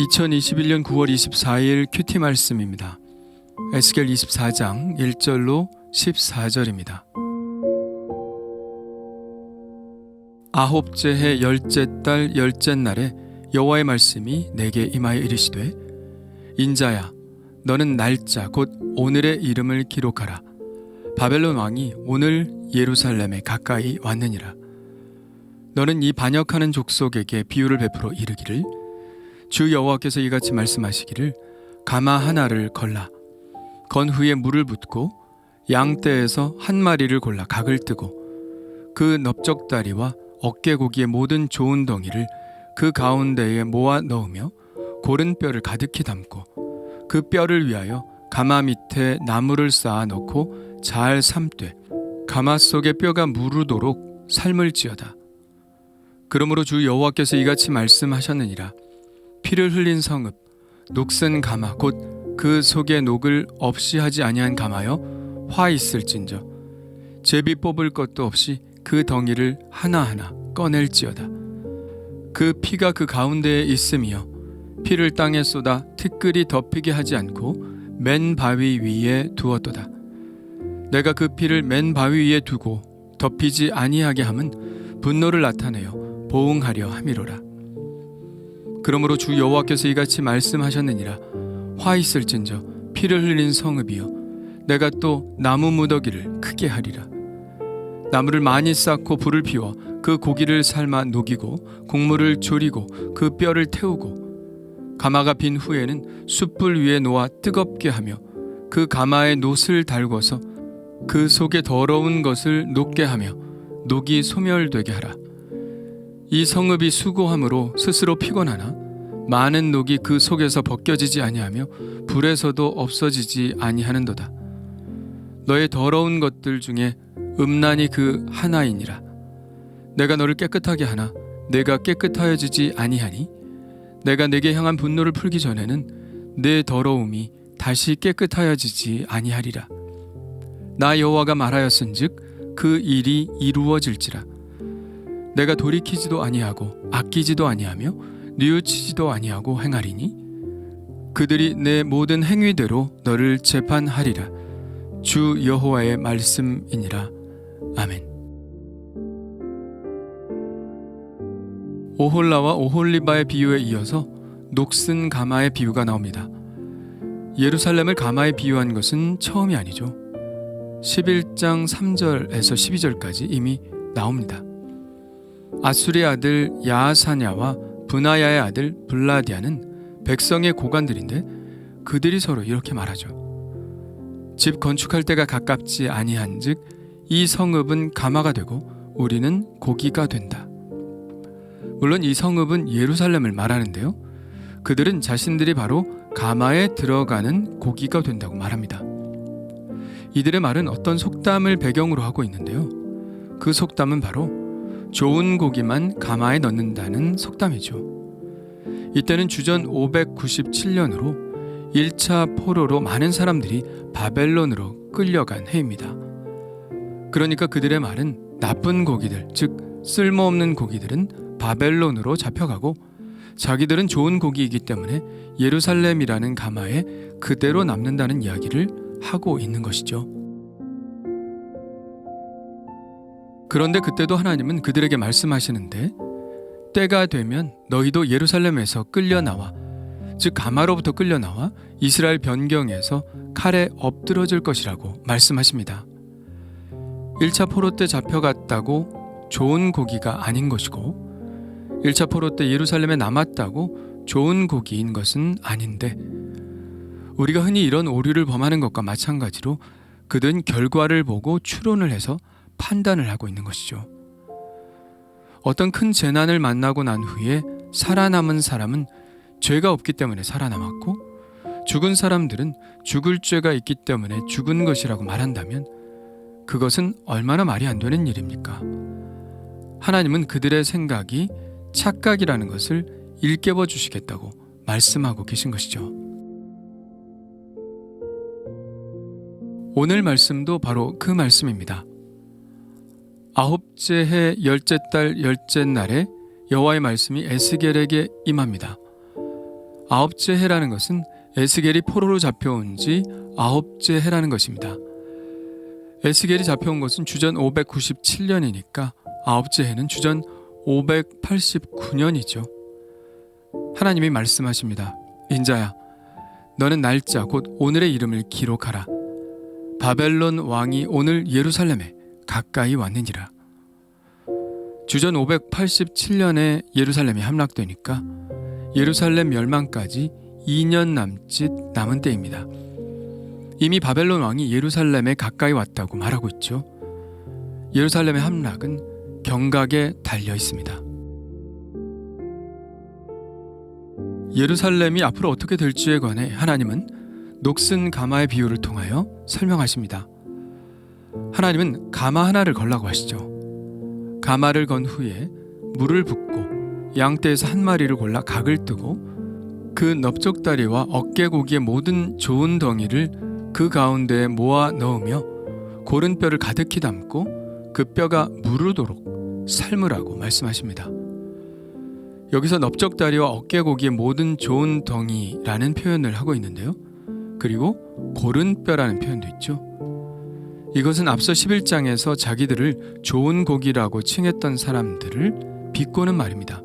2021년 9월 24일 큐티 말씀입니다. 에스겔 24장 1절로 14절입니다. 아홉째 해 열째 달 열째 날에 여호와의 말씀이 내게 임하여 이르시되, 인자야, 너는 날짜 곧 오늘의 이름을 기록하라. 바벨론 왕이 오늘 예루살렘에 가까이 왔느니라. 너는 이 반역하는 족속에게 비유를 베풀어 이르기를, 주 여호와께서 이같이 말씀하시기를, 가마 하나를 걸라. 건 후에 물을 붓고 양떼에서 한 마리를 골라 각을 뜨고 그 넓적다리와 어깨고기의 모든 좋은 덩이를 그 가운데에 모아 넣으며 고른 뼈를 가득히 담고 그 뼈를 위하여 가마 밑에 나무를 쌓아 넣고 잘 삶되 가마 속에 뼈가 무르도록 삶을지어다. 그러므로 주 여호와께서 이같이 말씀하셨느니라. 피를 흘린 성읍, 녹슨 가마 곧 그 속에 녹을 없이 하지 아니한 가마여 화 있을진저 제비 뽑을 것도 없이 그 덩이를 하나하나 꺼낼지어다. 그 피가 그 가운데에 있으며 피를 땅에 쏟아 티끌이 덮이게 하지 않고 맨 바위 위에 두었도다. 내가 그 피를 맨 바위 위에 두고 덮이지 아니하게 함은 분노를 나타내어 보응하려 함이로라. 그러므로 주 여호와께서 이같이 말씀하셨느니라. 화 있을진저 피를 흘린 성읍이여, 내가 또 나무 무더기를 크게 하리라. 나무를 많이 쌓고 불을 피워 그 고기를 삶아 녹이고 곡물을 졸이고 그 뼈를 태우고 가마가 빈 후에는 숯불 위에 놓아 뜨겁게 하며 그 가마에 놋을 달궈서 그 속에 더러운 것을 녹게 하며 녹이 소멸되게 하라. 이 성읍이 수고함으로 스스로 피곤하나 많은 녹이 그 속에서 벗겨지지 아니하며 불에서도 없어지지 아니하는도다. 너의 더러운 것들 중에 음란이 그 하나이니라. 내가 너를 깨끗하게 하나 내가 깨끗하여지지 아니하니 내가 내게 향한 분노를 풀기 전에는 내 더러움이 다시 깨끗하여지지 아니하리라. 나 여호와가 말하였은즉 그 일이 이루어질지라. 내가 돌이키지도 아니하고 아끼지도 아니하며 뉘우치지도 아니하고 행하리니 그들이 내 모든 행위대로 너를 재판하리라. 주 여호와의 말씀이니라. 아멘. 오홀라와 오홀리바의 비유에 이어서 녹슨 가마의 비유가 나옵니다. 예루살렘을 가마에 비유한 것은 처음이 아니죠. 11장 3절에서 12절까지 이미 나옵니다. 아수리의 아들 야하사냐와 브나야의 아들 블라디아는 백성의 고관들인데 그들이 서로 이렇게 말하죠. 집 건축할 때가 가깝지 아니한즉 이 성읍은 가마가 되고 우리는 고기가 된다. 물론 이 성읍은 예루살렘을 말하는데요. 그들은 자신들이 바로 가마에 들어가는 고기가 된다고 말합니다. 이들의 말은 어떤 속담을 배경으로 하고 있는데요. 그 속담은 바로 좋은 고기만 가마에 넣는다는 속담이죠. 이때는 주전 597년으로 1차 포로로 많은 사람들이 바벨론으로 끌려간 해입니다. 그러니까 그들의 말은 나쁜 고기들, 즉 쓸모없는 고기들은 바벨론으로 잡혀가고 자기들은 좋은 고기이기 때문에 예루살렘이라는 가마에 그대로 남는다는 이야기를 하고 있는 것이죠. 그런데 그때도 하나님은 그들에게 말씀하시는데, 때가 되면 너희도 예루살렘에서 끌려나와, 즉 가마로부터 끌려나와 이스라엘 변경에서 칼에 엎드러질 것이라고 말씀하십니다. 1차 포로 때 잡혀갔다고 좋은 고기가 아닌 것이고 1차 포로 때 예루살렘에 남았다고 좋은 고기인 것은 아닌데, 우리가 흔히 이런 오류를 범하는 것과 마찬가지로 그들은 결과를 보고 추론을 해서 판단을 하고 있는 것이죠. 어떤 큰 재난을 만나고 난 후에 살아남은 사람은 죄가 없기 때문에 살아남았고 죽은 사람들은 죽을 죄가 있기 때문에 죽은 것이라고 말한다면 그것은 얼마나 말이 안 되는 일입니까? 하나님은 그들의 생각이 착각이라는 것을 일깨워 주시겠다고 말씀하고 계신 것이죠. 오늘 말씀도 바로 그 말씀입니다. 아홉째 해 열째 달 열째 날에 여호와의 말씀이 에스겔에게 임합니다. 아홉째 해라는 것은 에스겔이 포로로 잡혀온 지 아홉째 해라는 것입니다. 에스겔이 잡혀온 것은 주전 597년이니까 아홉째 해는 주전 589년이죠. 하나님이 말씀하십니다. 인자야, 너는 날짜 곧 오늘의 이름을 기록하라. 바벨론 왕이 오늘 예루살렘에 가까이 왔느니라. 주전 587년에 예루살렘이 함락되니까 예루살렘 멸망까지 2년 남짓 남은 때입니다. 이미 바벨론 왕이 예루살렘에 가까이 왔다고 말하고 있죠. 예루살렘의 함락은 경각에 달려 있습니다. 예루살렘이 앞으로 어떻게 될지에 관해 하나님은 녹슨 가마의 비유를 통하여 설명하십니다. 하나님은 가마 하나를 걸라고 하시죠. 가마를 건 후에 물을 붓고 양떼에서 한 마리를 골라 각을 뜨고 그 넓적다리와 어깨고기의 모든 좋은 덩이를 그 가운데에 모아 넣으며 고른 뼈를 가득히 담고 그 뼈가 무르도록 삶으라고 말씀하십니다. 여기서 넓적다리와 어깨고기의 모든 좋은 덩이라는 표현을 하고 있는데요. 그리고 고른 뼈라는 표현도 있죠. 이것은 앞서 11장에서 자기들을 좋은 고기라고 칭했던 사람들을 비꼬는 말입니다.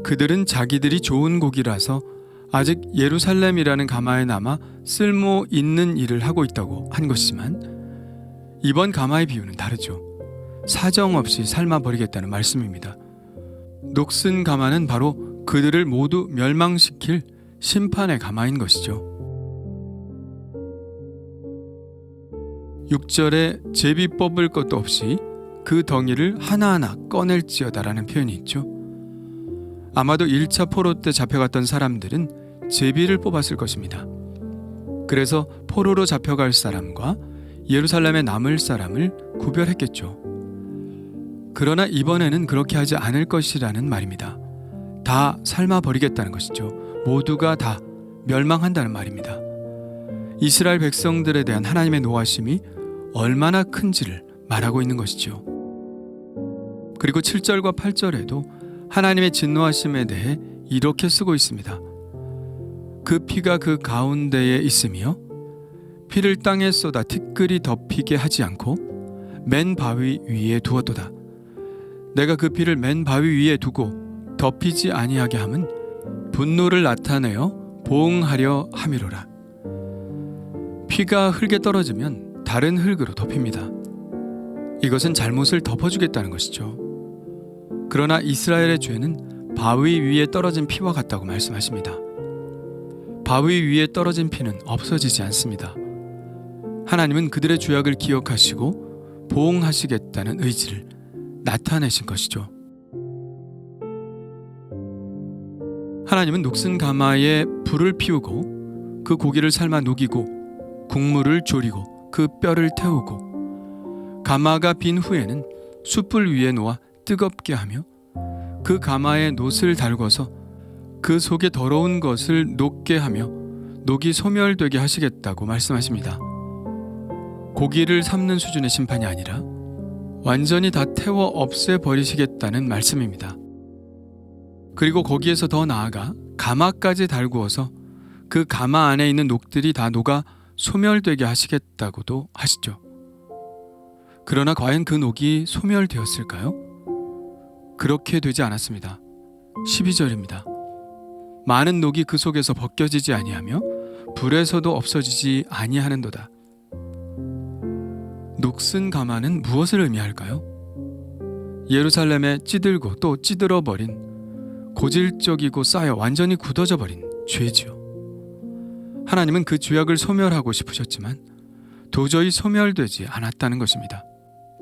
그들은 자기들이 좋은 고기라서 아직 예루살렘이라는 가마에 남아 쓸모 있는 일을 하고 있다고 한 것이지만 이번 가마의 비유는 다르죠. 사정없이 삶아버리겠다는 말씀입니다. 녹슨 가마는 바로 그들을 모두 멸망시킬 심판의 가마인 것이죠. 6절에 제비 뽑을 것도 없이 그 덩이를 하나하나 꺼낼지어다라는 표현이 있죠. 아마도 1차 포로 때 잡혀갔던 사람들은 제비를 뽑았을 것입니다. 그래서 포로로 잡혀갈 사람과 예루살렘에 남을 사람을 구별했겠죠. 그러나 이번에는 그렇게 하지 않을 것이라는 말입니다. 다 삶아버리겠다는 것이죠. 모두가 다 멸망한다는 말입니다. 이스라엘 백성들에 대한 하나님의 노하심이 얼마나 큰지를 말하고 있는 것이죠. 그리고 7절과 8절에도 하나님의 진노하심에 대해 이렇게 쓰고 있습니다. 그 피가 그 가운데에 있으며 피를 땅에 쏟아 티끌이 덮이게 하지 않고 맨 바위 위에 두었도다. 내가 그 피를 맨 바위 위에 두고 덮이지 아니하게 함은 분노를 나타내어 보응하려 함이로라. 피가 흙에 떨어지면 다른 흙으로 덮입니다. 이것은 잘못을 덮어주겠다는 것이죠. 그러나 이스라엘의 죄는 바위 위에 떨어진 피와 같다고 말씀하십니다. 바위 위에 떨어진 피는 없어지지 않습니다. 하나님은 그들의 죄악을 기억하시고 보응하시겠다는 의지를 나타내신 것이죠. 하나님은 녹슨 가마에 불을 피우고 그 고기를 삶아 녹이고 국물을 졸이고 그 뼈를 태우고 가마가 빈 후에는 숯불 위에 놓아 뜨겁게 하며 그 가마에 놋을 달궈서 그 속에 더러운 것을 녹게 하며 녹이 소멸되게 하시겠다고 말씀하십니다. 고기를 삶는 수준의 심판이 아니라 완전히 다 태워 없애버리시겠다는 말씀입니다. 그리고 거기에서 더 나아가 가마까지 달구어서 그 가마 안에 있는 녹들이 다 녹아 소멸되게 하시겠다고도 하시죠. 그러나 과연 그 녹이 소멸되었을까요? 그렇게 되지 않았습니다. 12절입니다. 많은 녹이 그 속에서 벗겨지지 아니하며 불에서도 없어지지 아니하는도다. 녹슨 가마는 무엇을 의미할까요? 예루살렘에 찌들고 또 찌들어버린 고질적이고 쌓여 완전히 굳어져 버린 죄지요. 하나님은 그 죄악을 소멸하고 싶으셨지만 도저히 소멸되지 않았다는 것입니다.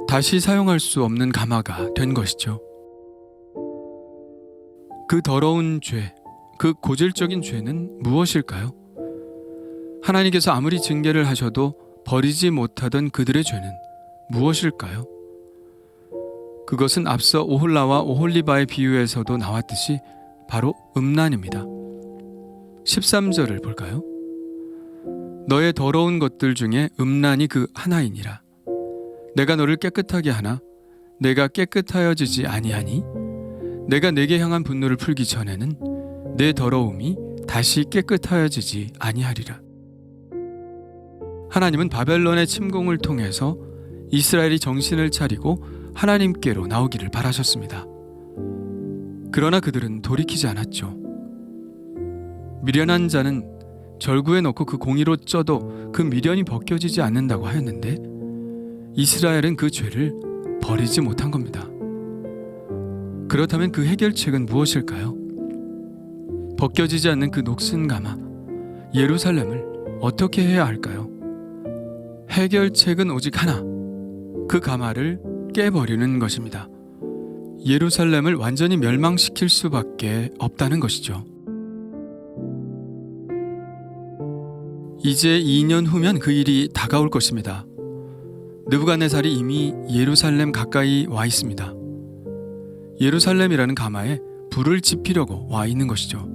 다시 사용할 수 없는 가마가 된 것이죠. 그 더러운 죄, 그 고질적인 죄는 무엇일까요? 하나님께서 아무리 징계를 하셔도 버리지 못하던 그들의 죄는 무엇일까요? 그것은 앞서 오홀라와 오홀리바의 비유에서도 나왔듯이 바로 음란입니다. 13절을 볼까요? 너의 더러운 것들 중에 음란이 그 하나이니라. 내가 너를 깨끗하게 하나 내가 깨끗하여지지 아니하니 내가 내게 향한 분노를 풀기 전에는 내 더러움이 다시 깨끗하여지지 아니하리라. 하나님은 바벨론의 침공을 통해서 이스라엘이 정신을 차리고 하나님께로 나오기를 바라셨습니다. 그러나 그들은 돌이키지 않았죠. 미련한 자는 절구에 넣고 그 공의로 쪄도 그 미련이 벗겨지지 않는다고 하였는데 이스라엘은 그 죄를 버리지 못한 겁니다. 그렇다면 그 해결책은 무엇일까요? 벗겨지지 않는 그 녹슨 가마, 예루살렘을 어떻게 해야 할까요? 해결책은 오직 하나, 그 가마를 깨버리는 것입니다. 예루살렘을 완전히 멸망시킬 수밖에 없다는 것이죠. 이제 2년 후면 그 일이 다가올 것입니다. 느부갓네살이 이미 예루살렘 가까이 와 있습니다. 예루살렘이라는 가마에 불을 지피려고 와 있는 것이죠.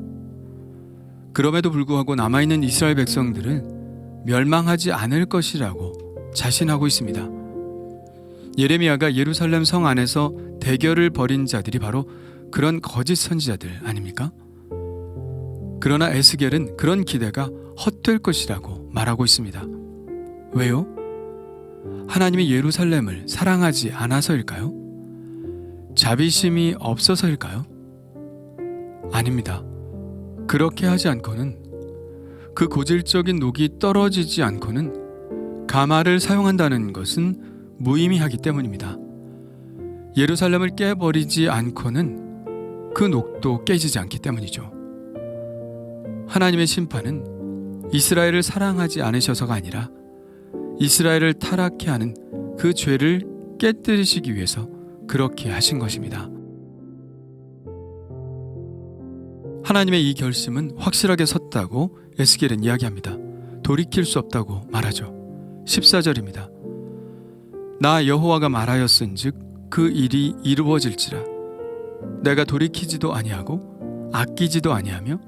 그럼에도 불구하고 남아있는 이스라엘 백성들은 멸망하지 않을 것이라고 자신하고 있습니다. 예레미야가 예루살렘 성 안에서 대결을 벌인 자들이 바로 그런 거짓 선지자들 아닙니까? 그러나 에스겔은 그런 기대가 헛될 것이라고 말하고 있습니다. 왜요? 하나님이 예루살렘을 사랑하지 않아서일까요? 자비심이 없어서일까요? 아닙니다. 그렇게 하지 않고는, 그 고질적인 녹이 떨어지지 않고는 가마를 사용한다는 것은 무의미하기 때문입니다. 예루살렘을 깨버리지 않고는 그 녹도 깨지지 않기 때문이죠. 하나님의 심판은 이스라엘을 사랑하지 않으셔서가 아니라 이스라엘을 타락케 하는 그 죄를 깨뜨리시기 위해서 그렇게 하신 것입니다. 하나님의 이 결심은 확실하게 섰다고 에스겔은 이야기합니다. 돌이킬 수 없다고 말하죠. 14절입니다. 나 여호와가 말하였은즉 그 일이 이루어질지라. 내가 돌이키지도 아니하고 아끼지도 아니하며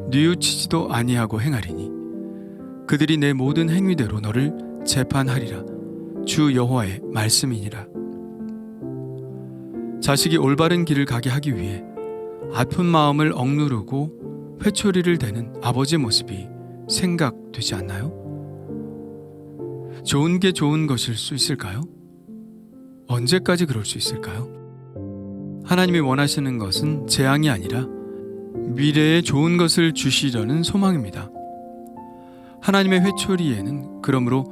뉘우치지도 아니하고 행하리니 그들이 내 모든 행위대로 너를 재판하리라. 주 여호와의 말씀이니라. 자식이 올바른 길을 가게 하기 위해 아픈 마음을 억누르고 회초리를 대는 아버지의 모습이 생각되지 않나요? 좋은 게 좋은 것일 수 있을까요? 언제까지 그럴 수 있을까요? 하나님이 원하시는 것은 재앙이 아니라 미래에 좋은 것을 주시려는 소망입니다. 하나님의 회초리에는 그러므로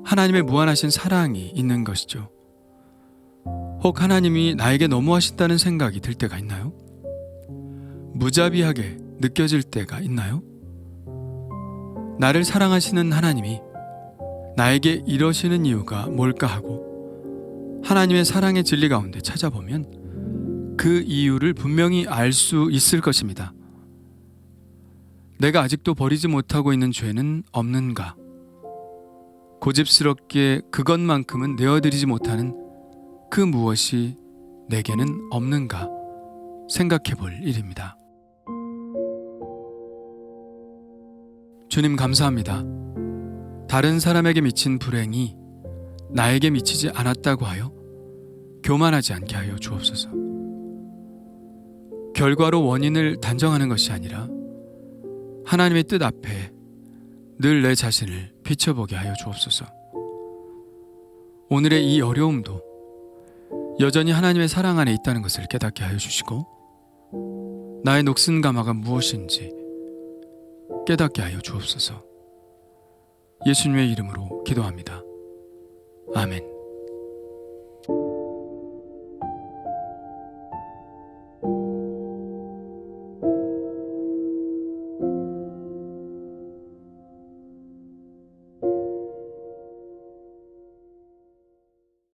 하나님의 무한하신 사랑이 있는 것이죠. 혹 하나님이 나에게 너무하신다는 생각이 들 때가 있나요? 무자비하게 느껴질 때가 있나요? 나를 사랑하시는 하나님이 나에게 이러시는 이유가 뭘까 하고 하나님의 사랑의 진리 가운데 찾아보면 그 이유를 분명히 알 수 있을 것입니다. 내가 아직도 버리지 못하고 있는 죄는 없는가? 고집스럽게 그것만큼은 내어드리지 못하는 그 무엇이 내게는 없는가 생각해 볼 일입니다. 주님 감사합니다. 다른 사람에게 미친 불행이 나에게 미치지 않았다고 하여 교만하지 않게 하여 주옵소서. 결과로 원인을 단정하는 것이 아니라 하나님의 뜻 앞에 늘 내 자신을 비춰보게 하여 주옵소서. 오늘의 이 어려움도 여전히 하나님의 사랑 안에 있다는 것을 깨닫게 하여 주시고 나의 녹슨 가마가 무엇인지 깨닫게 하여 주옵소서. 예수님의 이름으로 기도합니다. 아멘.